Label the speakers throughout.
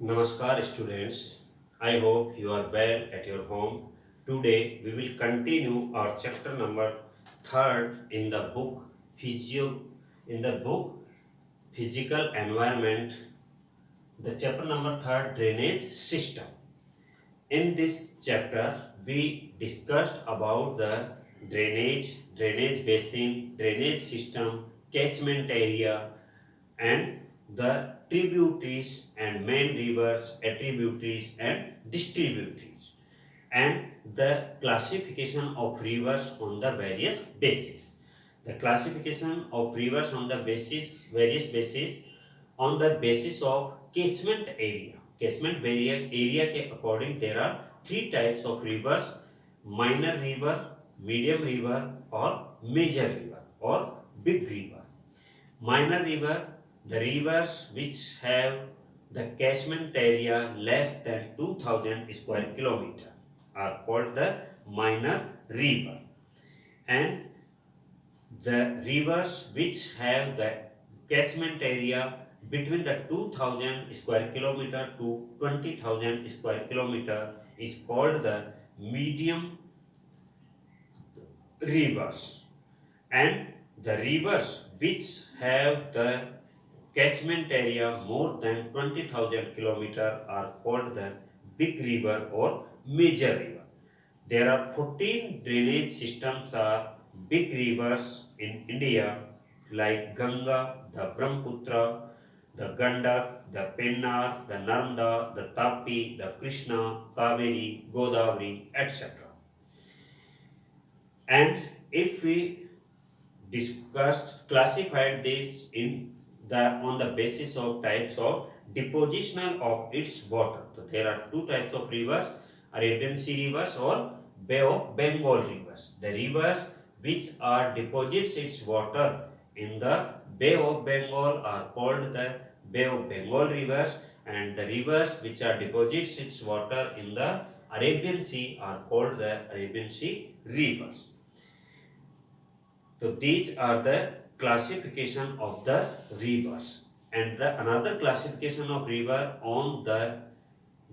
Speaker 1: Namaskar students, I hope you are well at your home. Today we will continue our chapter number 3rd in the book Physical Environment, the chapter number 3rd Drainage System. In this chapter we discussed about the drainage basin, drainage system, catchment area and the tributaries and main rivers, attributaries and distributaries, and the classification of rivers on the various bases. The classification of rivers on the various bases on the basis of catchment area. Catchment area के according there are three types of rivers: minor river, medium river or major river or big river. Minor river, the rivers which have the catchment area less than 2000 square kilometer are called the minor river, and the rivers which have the catchment area between the 2000 square kilometer to 20,000 square kilometer is called the medium rivers, and the rivers which have the catchment area more than 20,000 kilometer are called the big river or major river. There are 14 drainage systems are big rivers in India like Ganga, the Brahmaputra, the Gandak, the Pennar, the Narmada, the Tapi, the Krishna, Kaveri, Godavari, etc. And if we classified this in the on the basis of types of depositional of its water. So there are two types of rivers: Arabian Sea rivers or Bay of Bengal rivers. The rivers which are deposits its water in the Bay of Bengal are called the Bay of Bengal rivers, and the rivers which are deposits its water in the Arabian Sea are called the Arabian Sea rivers. So these are the classification of the rivers, and the another classification of river on the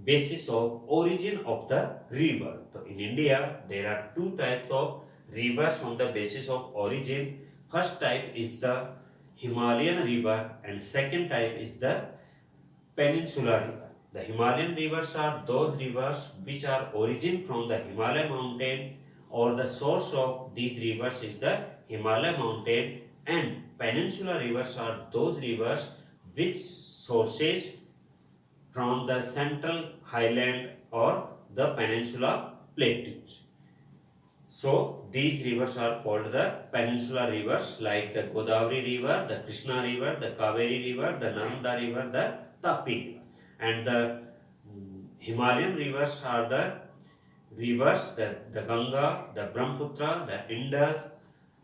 Speaker 1: basis of origin of the river. So in India there are two types of rivers on the basis of origin. First type is the Himalayan river and second type is the peninsular river. The Himalayan rivers are those rivers which are origin from the Himalaya mountain, or the source of these rivers is the Himalaya mountain, and peninsular rivers are those rivers which sources from the central highland or the peninsula plateaus. So these rivers are called the peninsular rivers like the Godavari river, the Krishna river, the Kaveri river, the Narmada river, the Tapi river. And the Himalayan rivers are the rivers, the Ganga, the Brahmaputra, the Indus,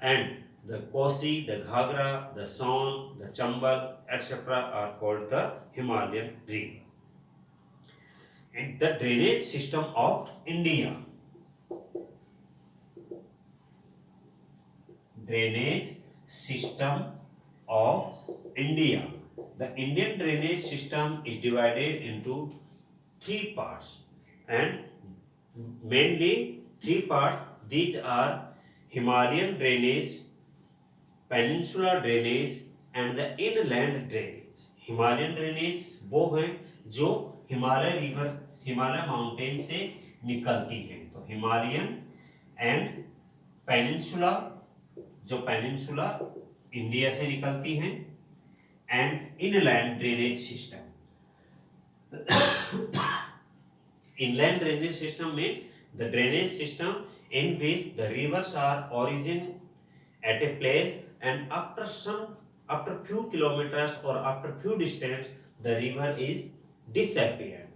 Speaker 1: and the Kosi, the Ghagra, the Son, the Chambal, etc. are called the Himalayan river. And the drainage system of India. Drainage system of India. The Indian drainage system is divided into three parts, and mainly three parts. These are Himalayan drainage, peninsular drainage and the inland drainage. Himalayan drainage वो हैं जो Himalaya river, Himalaya mountain से निकलती हैं. तो Himalayan and peninsula, जो peninsula India से निकलती हैं, and inland drainage system. Inland drainage system means the drainage system in which the rivers are origin at a place, and after few kilometers or after few distance the river is disappeared.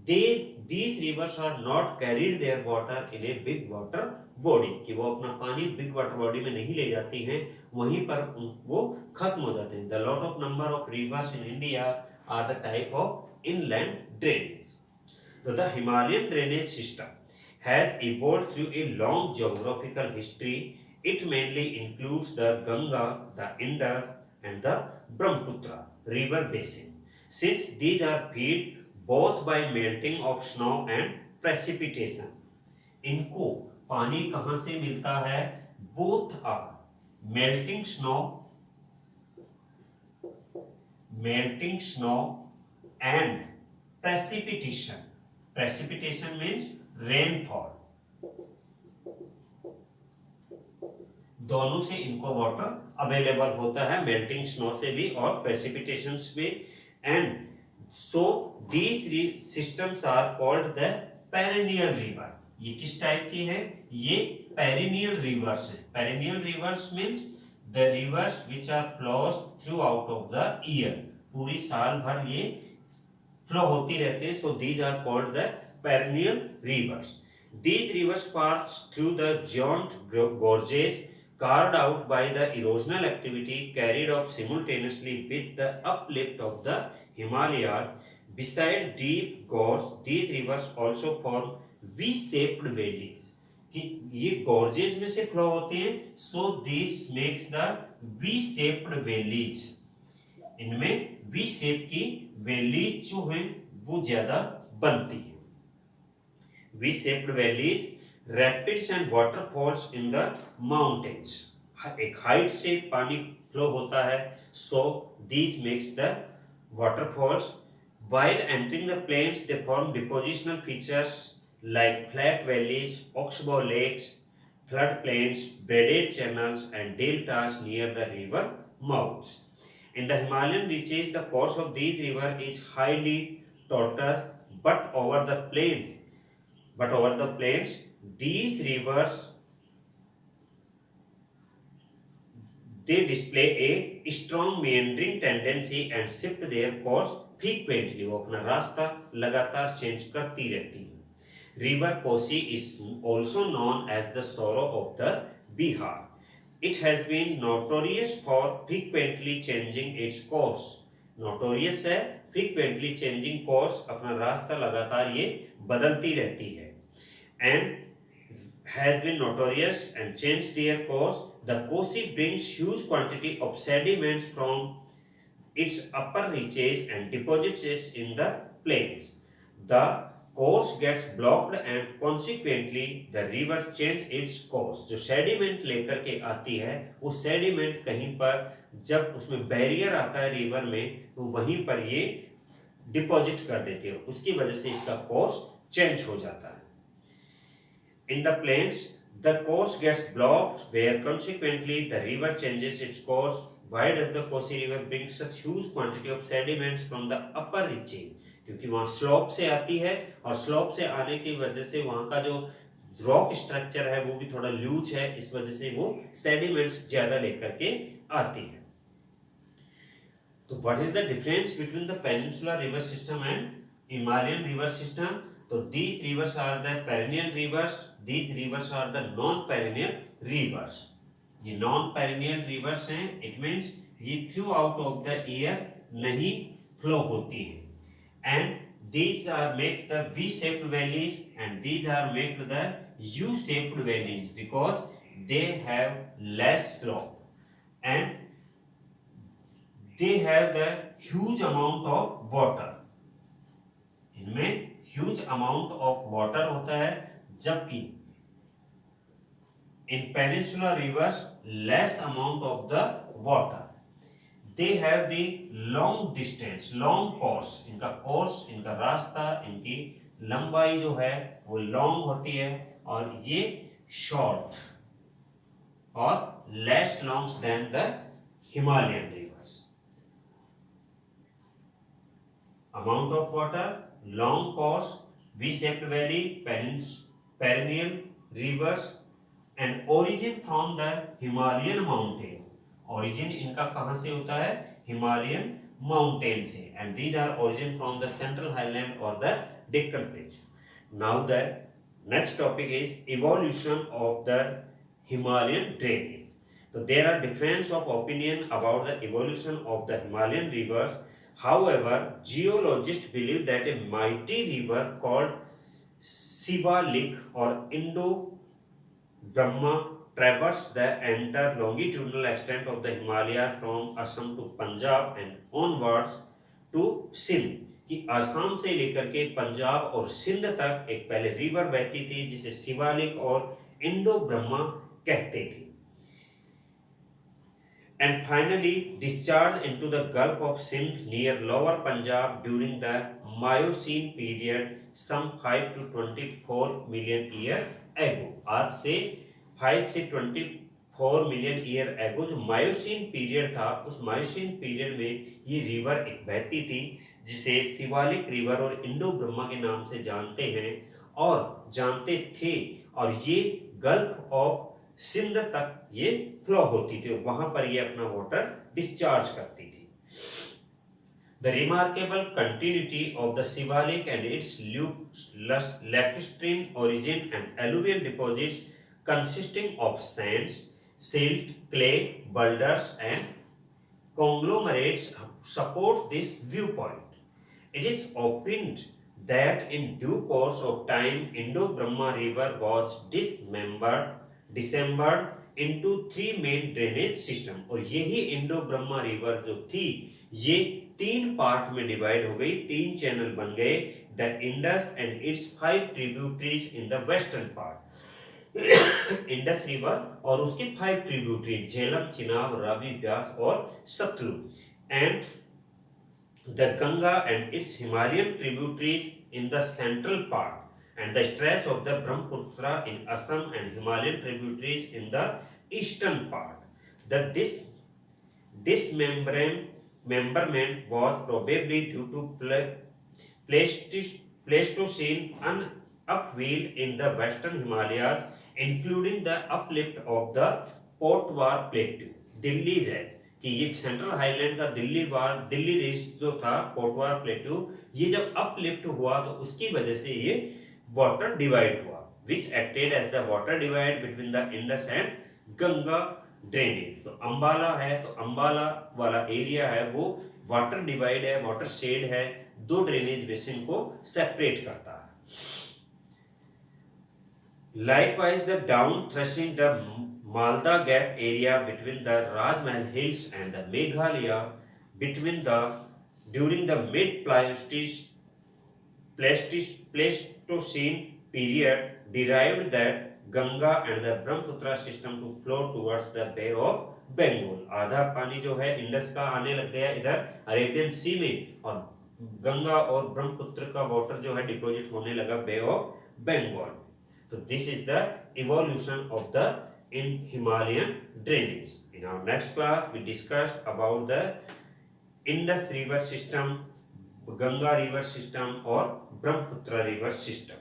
Speaker 1: These rivers are not carried their water in a big water body, कि वो अपना पानी big water body में नहीं ले जाती हैं, वहीं पर वो खत्म हो जाते हैं. The lot of number of rivers in India are the type of inland drainage. So the Himalayan drainage system has evolved through a long geographical history. It mainly includes the Ganga, the Indus and the Brahmaputra river basin. Since these are fed both by melting of snow and precipitation. इनको पानी कहां से मिलता है? both are melting snow and precipitation. Precipitation means rainfall. दोनों से इनको water available होता है, मेल्टिंग स्नो से भी और प्रेसिपिटेशन से भी. And so these systems are called the perennial river. ये किस टाइप की है? ये पेरिनियल रिवर्स है. Perennial rivers means the rivers which are flows throughout of the year. पूरी साल भर ये फ्लो होती रहती है. So these are called the perennial rivers. These rivers pass through the giant gorges carved out by the erosional activity carried out simultaneously with the uplift of the Himalayas. Besides deep gorges, these rivers also form V-shaped valleys. कि ये gorges में से flow होते हैं, so this makes the V-shaped valleys. इनमें V-shape की valleys जो हैं वो ज्यादा बनती है. V-shaped valleys, rapids and waterfalls in the mountains. एक हाइट से पानी फ्लो होता है, so these makes the waterfalls. While entering the plains, they form depositional features like flat valleys, oxbow lakes, floodplains, braided channels, and deltas near the river mouths. In the Himalayan reaches, the course of these rivers is highly tortuous, but over the plains, these rivers they display a strong meandering tendency and shift their course frequently. वो अपना रास्ता लगातार change करती रहती है. River Kosi is also known as the sorrow of the Bihar. It has been notorious for frequently changing its course. Notorious है frequently changing course, अपना रास्ता लगातार ये बदलती रहती है. And has been notorious and changed their course. The Kosi brings huge quantity of sediments from its upper reaches and deposits it in the plains. The course gets blocked and consequently the river changes its course. जो sediment लेकर के आती है, वो sediment कहीं पर जब उसमें बैरियर आता है रिवर में, तो वहीं पर ये डिपॉजिट कर देती है. उसकी वजह से इसका कोर्स चेंज हो जाता है. In the plains, the course gets blocked, where consequently the river changes its course. Why does the Kosi river bring such huge quantity of sediments from the upper reaches? क्योंकि वहाँ slope से आती है और slope से आने की वजह से वहाँ का जो रॉक स्ट्रक्चर है वो भी थोड़ा लूज है, इस वजह से वो सेडिमेंट्स ज्यादा लेकर के आती है. तो what is the difference between the peninsular river system and Himalayan river system? तो these rivers are the perennial rivers, these rivers are the non-perennial rivers. ये non-perennial rivers हैं, it means ये throughout of the year नहीं flow होती हैं. And these are make the V-shaped valleys and these are make the U-shaped valleys because they have less slope and they have the huge amount of water. इनमें huge amount of water होता है, जबकि इन peninsular rivers less amount of the water. They have the long distance, long course. इनका course, इनका रास्ता, इनकी लंबाई जो है वो लॉन्ग होती है और ये शॉर्ट और less long than the Himalayan rivers. Amount of water, long course, V-shaped valley, perennial rivers, and origin from the Himalayan mountain. Origin इनका कहाँ से होता है? Himalayan mountain से. And these are origin from the central highland or the Deccan Plateau. Now the next topic is evolution of the Himalayan drainage. So there are difference of opinion about the evolution of the Himalayan rivers. However, geologists believe that a mighty river called Shivalik or Indo-Brahma traversed the entire longitudinal extent of the Himalayas from Assam to Punjab and onwards to Sindh. कि असम से लेकर के पंजाब और सिंध तक एक पहले river बहती थी जिसे शिवालिक और इंडो ब्रह्मा कहते थे, and finally discharged into the Gulf of Sindh near Lower Punjab during the Miocene period some 5 to 24 million year ago. आज से 5 से 24 मिलियन ईयर एगो जो मायोसीन पीरियड था, उस मायोसीन पीरियड में ये रिवर एक बहती थी जिसे शिवालिक रिवर और इंडो ब्रह्मा के नाम से जानते हैं और जानते थे, और ये गल्फ ऑफ सिंध तक ये फ्लो होती थी, वहां पर ये अपना वाटर डिस्चार्ज करती थी। The remarkable continuity of the Shivalik and its lacustrine origin and alluvial deposits consisting of sands, silt, clay, boulders and conglomerates support this viewpoint. It is opined that in due course of time Indo-Brahma river was dismembered into three main drainage system, और यही Indo Brahma river जो थी ये तीन part में divide हो गई, तीन चैनल बन गए, the Indus and its 5 tributaries in the western part. Indus river और उसके 5 ट्रिब्यूटरीज झेलम, चिनाब, रावी, व्यास और Sutlej, and the Ganga and its Himalayan tributaries in the central part, and the stretch of the Brahmaputra in Assam and Himalayan tributaries in the eastern part. The dismemberment was probably due to Pleistocene upheaval in the western Himalayas, including the uplift of the Potwar Plateau. Delhi range कि ये central highland का Delhi range जो था, पोटवार प्लेटू, ये जब uplift हुआ तो उसकी वजह से ये वाटर डिवाइड हुआ, which acted as the water divide between the Indus and Ganga drainage. तो अंबाला है, तो अंबाला वाला एरिया है वो वाटर डिवाइड है, वाटर शेड है, दो ड्रेनेज बेसिन को सेपरेट करता है। Likewise, the down thrusting the Malda Gap area between the Rajmahal Hills and the Meghalaya during the Pleistocene period derived that Ganga and the Brahmaputra system to flow towards the Bay of Bengal. आधा पानी जो है Indus का आने लग गया इधर Arabian सी में, और गंगा और ब्रह्मपुत्र का वाटर जो है डिपोजिट होने लगा बे ऑफ बंगाल। तो this is the evolution of the in Himalayan drainage. In our next class we discussed about the Indus river system, Ganga river system और ब्रह्मपुत्र रिवर सिस्टम।